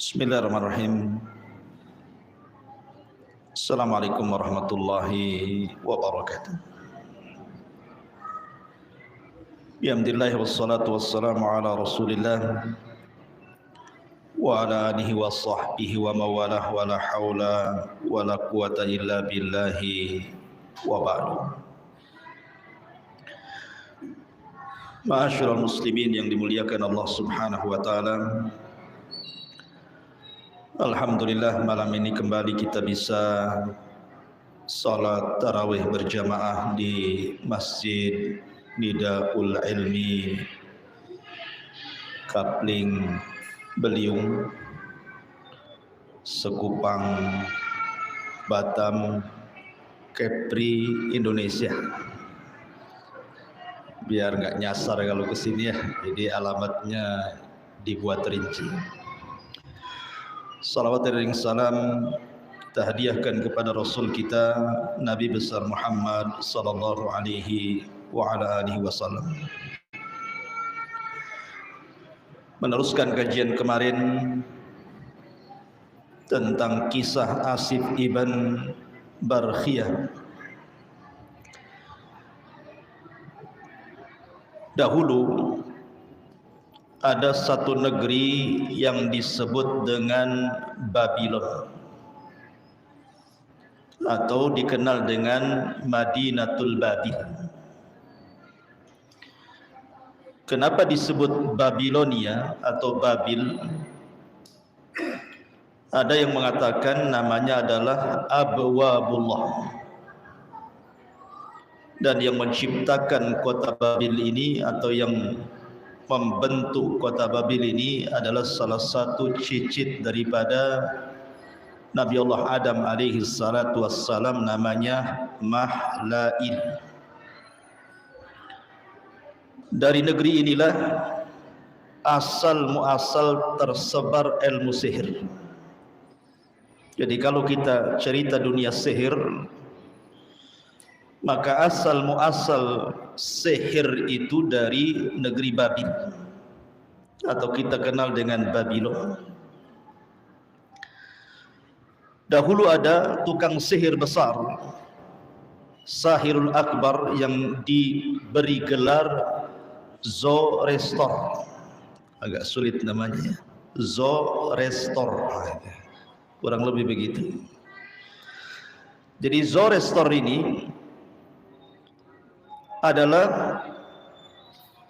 Bismillahirrahmanirrahim. Assalamualaikum warahmatullahi wabarakatuh. Bihamdillahi wassalatu wassalamu ala rasulillah wa ala alihi wa sahbihi wa mawalah wa la hawla wa la quwata illa billahi wa ba'du. Ma'asyiral muslimin yang dimuliakan Allah subhanahu wa ta'ala, alhamdulillah malam ini kembali kita bisa salat tarawih berjamaah di Masjid Nidaul Ilmi Kapling Beliung, Sekupang, Batam, Kepri, Indonesia. Biar nggak nyasar kalau kesini ya, jadi alamatnya dibuat rinci. Salawat dan salam kita hadiahkan kepada Rasul kita Nabi besar Muhammad sallallahu alaihi wa ala alihi wasallam. Meneruskan kajian kemarin tentang kisah Asif ibn Barkhiyah. Dahulu ada satu negeri yang disebut dengan Babylon atau dikenal dengan Madinatul Babil. Kenapa disebut Babilonia atau Babil? Ada yang mengatakan namanya adalah Abwabullah, dan yang menciptakan kota Babil ini atau yang membentuk kota Babil ini adalah salah satu cicit daripada Nabi Allah Adam alaihi salatu wassalam, namanya Mahlail. Dari negeri inilah asal muasal tersebar ilmu sihir. Jadi kalau kita cerita dunia sihir, maka asal muasal sihir itu dari negeri Babil atau kita kenal dengan Babylon. Dahulu ada tukang sihir besar, Sahirul Akbar, yang diberi gelar Zoroaster. Agak sulit namanya, Zoroaster, kurang lebih begitu. Jadi Zoroaster ini adalah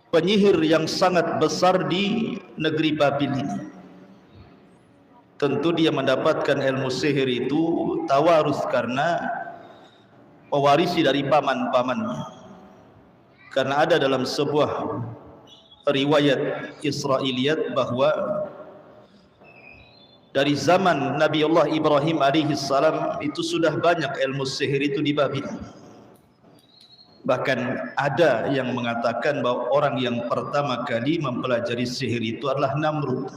penyihir yang sangat besar di negeri Babil ini. Tentu dia mendapatkan ilmu sihir itu tawarus karena mewarisi dari paman-pamannya. Karena ada dalam sebuah riwayat Israiliyat bahwa dari zaman Nabi Allah Ibrahim alaihi salam itu sudah banyak ilmu sihir itu di Babil. Bahkan ada yang mengatakan bahwa orang yang pertama kali mempelajari sihir itu adalah Namrud.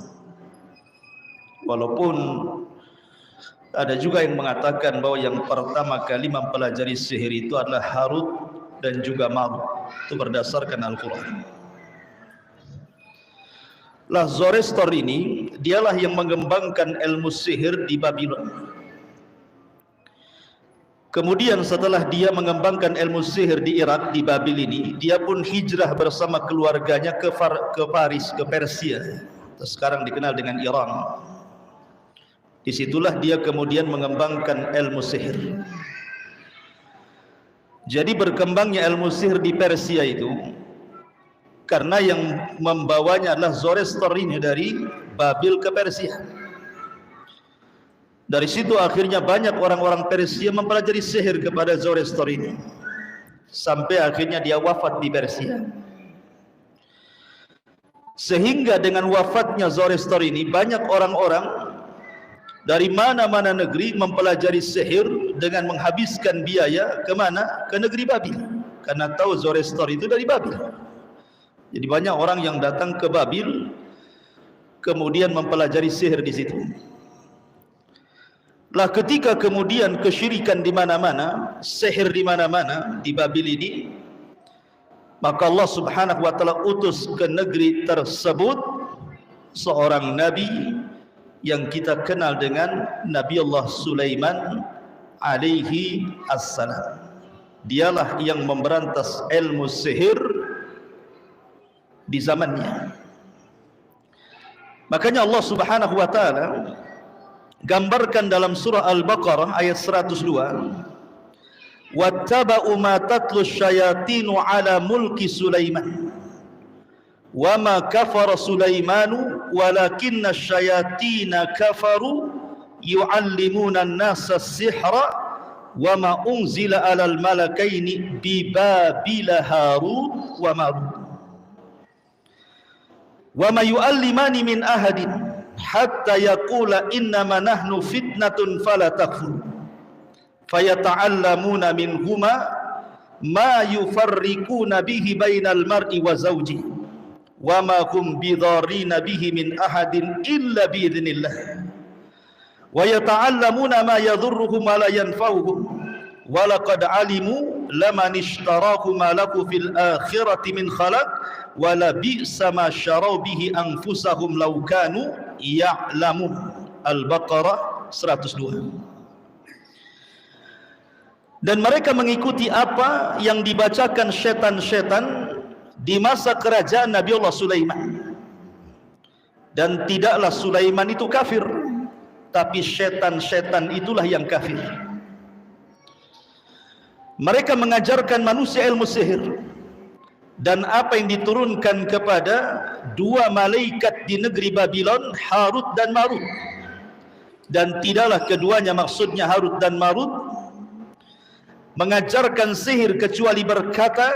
Walaupun ada juga yang mengatakan bahwa yang pertama kali mempelajari sihir itu adalah Harut dan juga Marut. Itu berdasarkan Al-Quran. Lah Zoroaster ini dialah yang mengembangkan ilmu sihir di Babylon. Kemudian setelah dia mengembangkan ilmu sihir di Irak, di Babil ini, dia pun hijrah bersama keluarganya ke Paris, ke Persia. Sekarang dikenal dengan Iran. Disitulah dia kemudian mengembangkan ilmu sihir. Jadi berkembangnya ilmu sihir di Persia itu karena yang membawanya adalah Zoroaster ini dari Babil ke Persia. Dari situ akhirnya banyak orang-orang Persia mempelajari sihir kepada Zoroaster ini, sampai akhirnya dia wafat di Persia. Sehingga dengan wafatnya Zoroaster ini, banyak orang-orang dari mana-mana negeri mempelajari sihir dengan menghabiskan biaya kemana? Ke negeri Babil, karena tahu Zoroaster itu dari Babil. Jadi banyak orang yang datang ke Babil kemudian mempelajari sihir di situ. Lah ketika kemudian kesyirikan di mana-mana, sihir di mana-mana di Babil ini, maka Allah Subhanahu wa taala utus ke negeri tersebut seorang nabi yang kita kenal dengan Nabi Allah Sulaiman alaihi assalam. Dialah yang memberantas ilmu sihir di zamannya. Makanya Allah Subhanahu wa taala gambarkan dalam surah Al-Baqarah ayat 102, wattaba'u ma tatlu syayatinu ala mulki Sulaiman wa ma kafara Sulaimanu walakinna syayatina kafaru yu'allimuna an-nasa as-sihra wa ma unzila 'alal malakaini bi Babila Harut wa Marut wa ma yu'allimani min ahadin hatta yaqula innama nahnu fitnatun fala takfur fayata'allamuna minhuma ma yufarriquna bihi bainal mar'i wa zawjihi wa ma hum bidarrina bihi min ahadin illa biidznillah wa yata'allamuna ma yadhurruhum wa la yanfa'uhum wa laqad alimu laman ishtarahu ma lahu fil akhirati min khalaq wa la bi'sa ma syaraw bihi anfusahum law kanu ya'lamun. Al-Baqarah 102. Dan mereka mengikuti apa yang dibacakan syaitan-syaitan di masa kerajaan Nabi Allah Sulaiman. Dan tidaklah Sulaiman itu kafir, tapi syaitan-syaitan itulah yang kafir. Mereka mengajarkan manusia ilmu sihir dan apa yang diturunkan kepada dua malaikat di negeri Babylon, Harut dan Marut. Dan tidaklah keduanya, maksudnya Harut dan Marut, mengajarkan sihir kecuali berkata,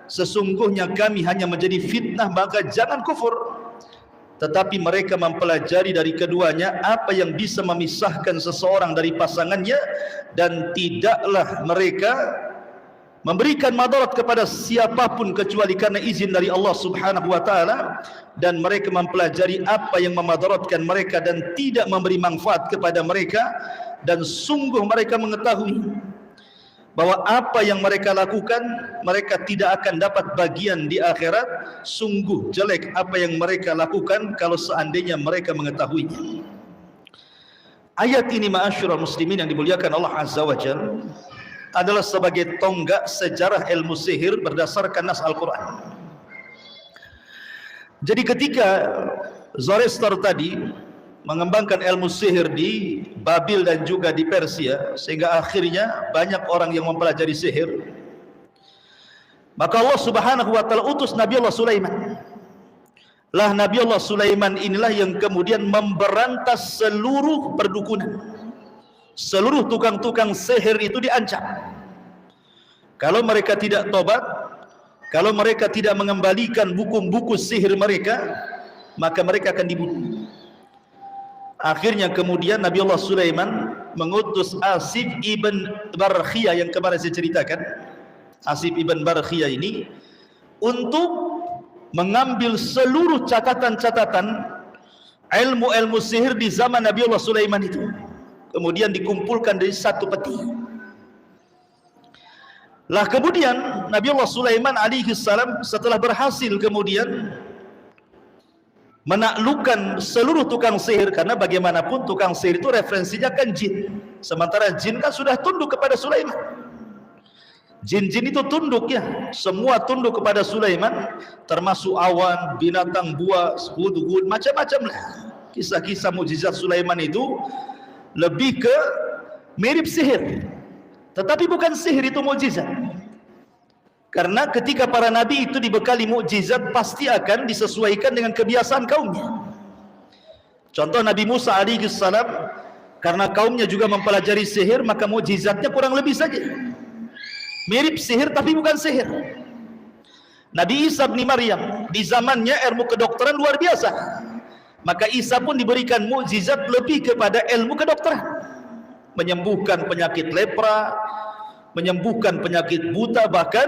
sesungguhnya kami hanya menjadi fitnah, maka jangan kufur. Tetapi mereka mempelajari dari keduanya apa yang bisa memisahkan seseorang dari pasangannya, dan tidaklah mereka memberikan madarat kepada siapapun kecuali karena izin dari Allah Subhanahu wa taala, dan mereka mempelajari apa yang memadaratkan mereka dan tidak memberi manfaat kepada mereka, dan sungguh mereka mengetahui bahwa apa yang mereka lakukan mereka tidak akan dapat bagian di akhirat. Sungguh jelek apa yang mereka lakukan kalau seandainya mereka mengetahuinya. Ayat ini ma'asyiral muslimin yang dimuliakan Allah Azza wa Jalla adalah sebagai tonggak sejarah ilmu sihir berdasarkan nas Al-Quran. Jadi ketika Zoroaster tadi mengembangkan ilmu sihir di Babil dan juga di Persia, sehingga akhirnya banyak orang yang mempelajari sihir, maka Allah Subhanahu wa taala utus Nabi Allah Sulaiman. Lah Nabi Allah Sulaiman inilah yang kemudian memberantas seluruh perdukunan. Seluruh tukang-tukang sihir itu diancam. Kalau mereka tidak tobat, kalau mereka tidak mengembalikan buku-buku sihir mereka, maka mereka akan dibunuh. Akhirnya kemudian Nabi Allah Sulaiman mengutus Asif ibn Barkhiyah yang kemarin saya ceritakan. Asif ibn Barkhiyah ini untuk mengambil seluruh catatan-catatan ilmu-ilmu sihir di zaman Nabi Allah Sulaiman itu, kemudian dikumpulkan dari satu peti. Lah kemudian Nabi Allah Sulaiman alaihi salam setelah berhasil kemudian menaklukkan seluruh tukang sihir, karena bagaimanapun tukang sihir itu referensinya kan jin, sementara jin kan sudah tunduk kepada Sulaiman. Jin-jin itu tunduk ya, semua tunduk kepada Sulaiman, termasuk awan, binatang buas, hud-hud, macam-macam lah. Kisah-kisah mukjizat Sulaiman itu lebih ke mirip sihir, tetapi bukan sihir itu mukjizat. Karena ketika para nabi itu dibekali mukjizat, pasti akan disesuaikan dengan kebiasaan kaumnya. Contoh Nabi Musa alaihi salam, karena kaumnya juga mempelajari sihir, maka mukjizatnya kurang lebih saja mirip sihir tapi bukan sihir. Nabi Isa bin Maryam di zamannya ilmu kedokteran luar biasa, maka Isa pun diberikan mukjizat lebih kepada ilmu kedokteran, menyembuhkan penyakit lepra, menyembuhkan penyakit buta, bahkan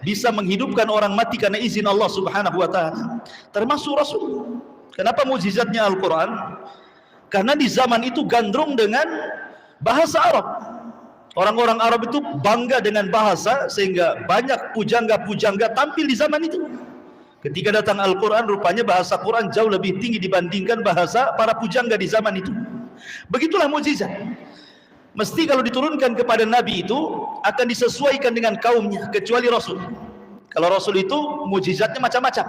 bisa menghidupkan orang mati karena izin Allah Subhanahu wa taala, termasuk Rasul. Kenapa mukjizatnya Al-Quran? Karena di zaman itu gandrung dengan bahasa Arab. Orang-orang Arab itu bangga dengan bahasa, sehingga banyak pujangga-pujangga tampil di zaman itu. Ketika datang Al-Quran, rupanya bahasa Quran jauh lebih tinggi dibandingkan bahasa para pujangga di zaman itu. Begitulah mukjizat. Mesti kalau diturunkan kepada Nabi itu akan disesuaikan dengan kaumnya, kecuali Rasul. Kalau Rasul itu mukjizatnya macam-macam.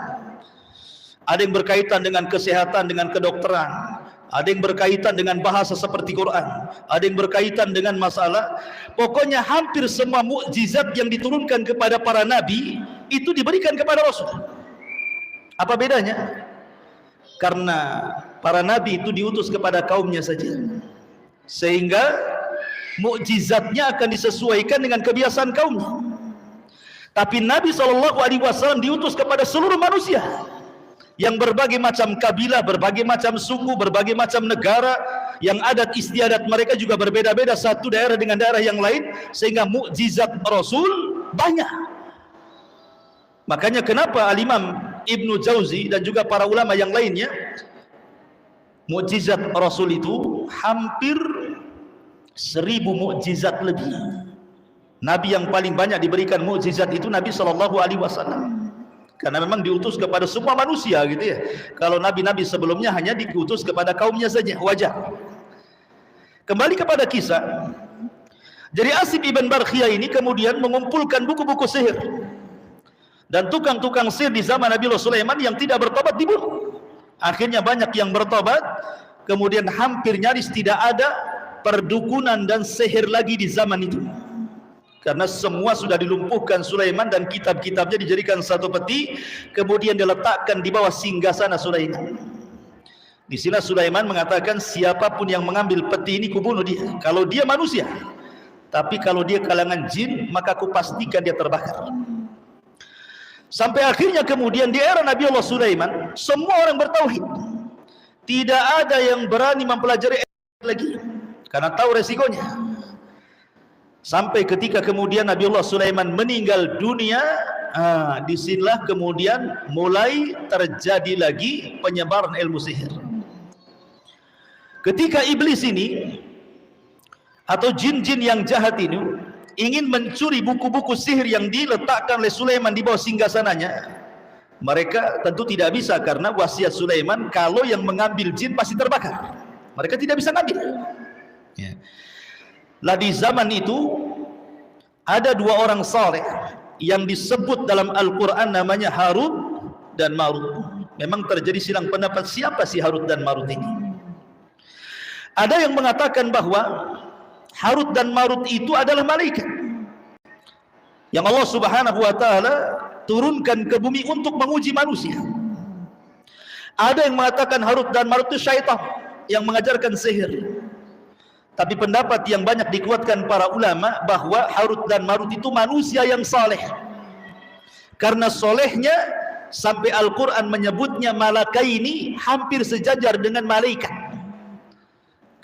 Ada yang berkaitan dengan kesehatan, dengan kedokteran. Ada yang berkaitan dengan bahasa seperti Quran. Ada yang berkaitan dengan masalah. Pokoknya hampir semua mukjizat yang diturunkan kepada para Nabi itu diberikan kepada Rasul. Apa bedanya? Karena para Nabi itu diutus kepada kaumnya saja, sehingga mukjizatnya akan disesuaikan dengan kebiasaan kaumnya. Tapi Nabi SAW diutus kepada seluruh manusia, yang berbagai macam kabilah, berbagai macam suku, berbagai macam negara, yang adat istiadat mereka juga berbeda-beda satu daerah dengan daerah yang lain, sehingga mukjizat Rasul banyak. Makanya kenapa Al-Imam Ibnu Jauzi dan juga para ulama yang lainnya, mukjizat Rasul itu hampir 1000 mukjizat lebih. Nabi yang paling banyak diberikan mukjizat itu Nabi SAW, karena memang diutus kepada semua manusia gitu ya. Kalau nabi-nabi sebelumnya hanya diutus kepada kaumnya saja, wajar. Kembali kepada kisah. Jadi Asib ibn Barkhiyah ini kemudian mengumpulkan buku-buku sihir, dan tukang-tukang sihir di zaman Nabi Sulaiman yang tidak bertobat dibunuh. Akhirnya banyak yang bertobat, kemudian hampir nyaris tidak ada perdukunan dan sihir lagi di zaman itu. Karena semua sudah dilumpuhkan Sulaiman dan kitab-kitabnya dijadikan satu peti, kemudian diletakkan di bawah singgasana Sulaiman. Di sini Sulaiman mengatakan, siapapun yang mengambil peti ini kubunuh dia. Kalau dia manusia, tapi kalau dia kalangan jin, maka aku pastikan dia terbakar. Sampai akhirnya kemudian di era Nabi Allah Sulaiman, semua orang bertauhid. Tidak ada yang berani mempelajari lagi, karena tahu resikonya. Sampai ketika kemudian Nabi Allah Sulaiman meninggal dunia, disinilah kemudian mulai terjadi lagi penyebaran ilmu sihir. Ketika iblis ini, atau jin-jin yang jahat ini, ingin mencuri buku-buku sihir yang diletakkan oleh Sulaiman di bawah singgasananya, mereka tentu tidak bisa, karena wasiat Sulaiman kalau yang mengambil jin pasti terbakar. Mereka tidak bisa ngambil. Ya. Lah di zaman itu ada dua orang saleh yang disebut dalam Al-Quran namanya Harut dan Marut. Memang terjadi silang pendapat siapa si Harut dan Marut ini. Ada yang mengatakan bahwa Harut dan Marut itu adalah malaikat yang Allah Subhanahu wa taala turunkan ke bumi untuk menguji manusia. Ada yang mengatakan Harut dan Marut itu syaitan yang mengajarkan sihir. Tapi pendapat yang banyak dikuatkan para ulama bahwa Harut dan Marut itu manusia yang saleh. Karena solehnya sampai Al-Quran menyebutnya malakaini hampir sejajar dengan malaikat.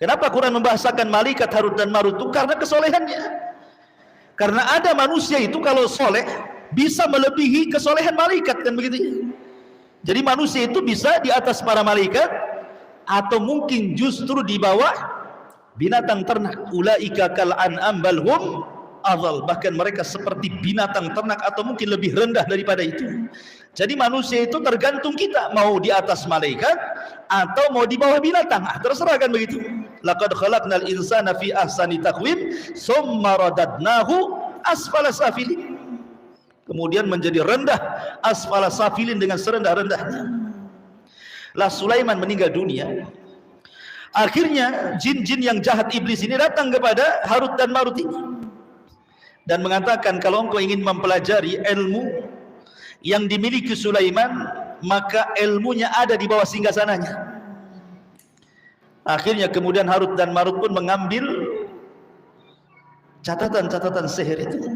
Kenapa Quran membahasakan malaikat Harut dan Marut itu? Karena kesolehannya. Karena ada manusia itu kalau soleh bisa melebihi kesolehan malaikat, kan begitu. Jadi manusia itu bisa di atas para malaikat, atau mungkin justru di bawah binatang ternak. Ulaika kal an'am bal hum adhal. Bahkan mereka seperti binatang ternak atau mungkin lebih rendah daripada itu. Jadi manusia itu tergantung kita, mau di atas malaikat atau mau di bawah binatang. Terserah, kan begitu. Laqad khalaqnal insana fi ahsani taqwim tsumma radadnahu asfala safilin. Kemudian menjadi rendah, asfala safilin, dengan serendah-rendahnya. Lah Sulaiman meninggal dunia. Akhirnya jin-jin yang jahat iblis ini datang kepada Harut dan Marut ini dan mengatakan, kalau engkau ingin mempelajari ilmu yang dimiliki Sulaiman, maka ilmunya ada di bawah singgasananya. Akhirnya kemudian Harut dan Marut pun mengambil catatan-catatan sihir itu.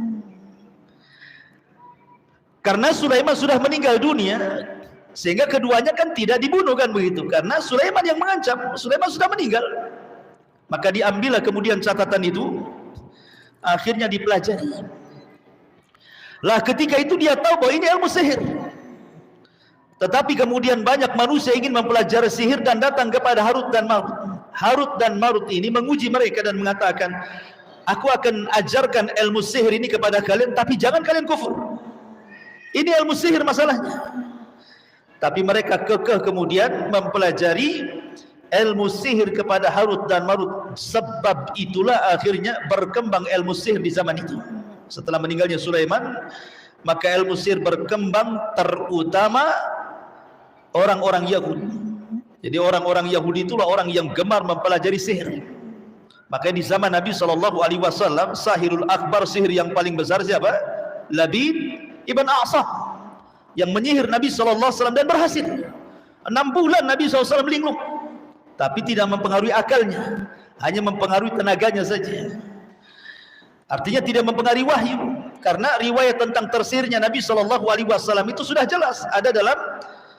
Karena Sulaiman sudah meninggal dunia, sehingga keduanya kan tidak dibunuh, kan begitu. Karena Sulaiman yang mengancam, Sulaiman sudah meninggal. Maka diambillah kemudian catatan itu, akhirnya dipelajari. Lah ketika itu dia tahu bahwa ini ilmu sihir. Tetapi kemudian banyak manusia ingin mempelajari sihir dan datang kepada Harut dan Marut. Harut dan Marut ini menguji mereka dan mengatakan, aku akan ajarkan ilmu sihir ini kepada kalian, tapi jangan kalian kufur. Ini ilmu sihir masalahnya. Tapi mereka kekeh kemudian mempelajari ilmu sihir kepada Harut dan Marut. Sebab itulah akhirnya berkembang ilmu sihir di zaman itu. Setelah meninggalnya Sulaiman, maka ilmu sihir berkembang, terutama orang-orang Yahudi. Jadi orang-orang Yahudi itulah orang yang gemar mempelajari sihir. Makanya di zaman Nabi SAW, sahirul akbar, sihir yang paling besar siapa? Labid ibn A'sam, yang menyihir Nabi SAW dan berhasil. 6 bulan Nabi SAW linglung, tapi tidak mempengaruhi akalnya, hanya mempengaruhi tenaganya saja. Artinya tidak mempengaruhi wahyu, karena riwayat tentang tersihirnya Nabi SAW itu sudah jelas ada dalam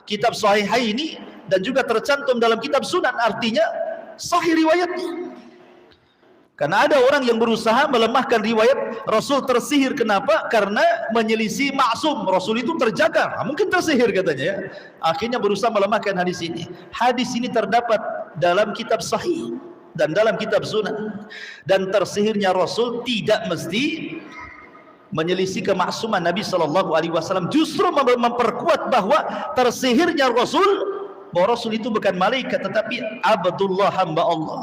kitab Sahihaini dan juga tercantum dalam kitab Sunan. Artinya sahih riwayatnya. Karena ada orang yang berusaha melemahkan riwayat Rasul tersihir. Kenapa? Karena menyelisih maksum. Rasul itu terjaga, mungkin tersihir katanya ya. Akhirnya berusaha melemahkan hadis ini. Hadis ini terdapat dalam kitab Sahih dan dalam kitab Sunan. Dan tersihirnya Rasul tidak mesti menyelisih kemaksuman Nabi SAW. Justru memperkuat bahwa tersihirnya Rasul, bahwa Rasul itu bukan malaikat tetapi Abdullah, hamba Allah.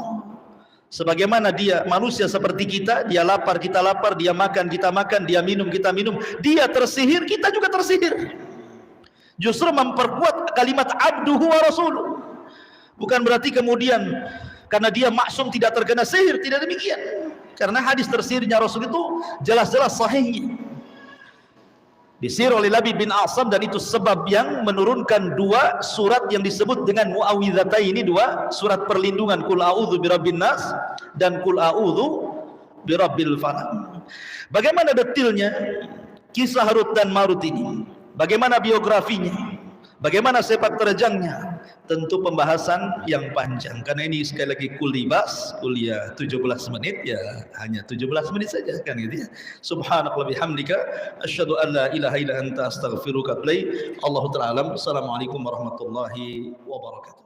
Sebagaimana dia manusia seperti kita, dia lapar kita lapar, dia makan kita makan, dia minum kita minum, dia tersihir kita juga tersihir. Justru memperkuat kalimat abduhu wa rasuluh. Bukan berarti kemudian karena dia maksum tidak terkena sihir, tidak demikian. Karena hadis tersihirnya Rasul itu jelas-jelas sahihnya. Disihir oleh Labid bin A'sam, dan itu sebab yang menurunkan 2 surat yang disebut dengan muawwidhataini, 2 surat perlindungan, Qul a'udzu birabbin nas dan Qul a'udzu birabbil falaq. Bagaimana detailnya kisah Harut dan Marut ini? Bagaimana biografinya? Bagaimana sepak terjangnya? Tentu pembahasan yang panjang, karena ini sekali lagi kulibas, kuliah 17 menit, ya hanya 17 menit saja kan gitu ya. Subhanakallah bihamdika asyhadu an la ilaha illa anta astaghfiruka wa atubu ilaik. Allahu ta'ala alam. Assalamualaikum warahmatullahi wabarakatuh.